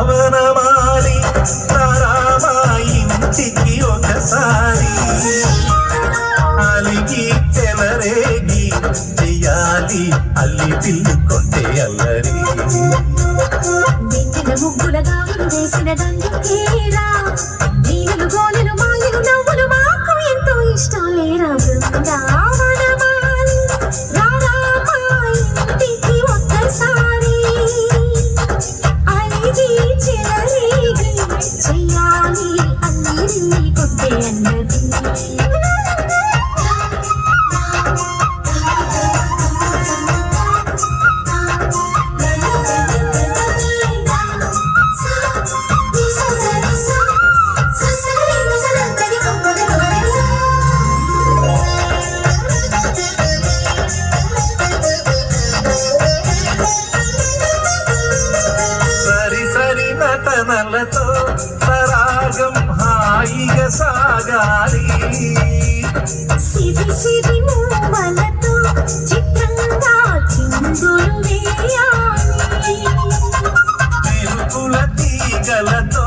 వనమాలి రామా ఇంటికి ఒకసారి అలిగి చెలరేగి చెయ్యాలి అల్లి పిల్లి కొట్టే అల్లరి ముగ్గుల గావులు వేసిన దండుకేరా నీళ్ళు గోలెలు మాయలు నవ్వులు మాకు ఎంతో ఇష్టం లేరా బృందావనమాలి రామా ఇంటికి ఒక్కసారి అలిగి చెలరేగి చెయ్యాలి అల్లి కొట్టే అన్నది నటనలతో సరాగం హాయిగా సాగాలి సిరి సిరి మూవలతో చిత్రంగా చిందులు వేయాలి మెరుపుల తీగలతో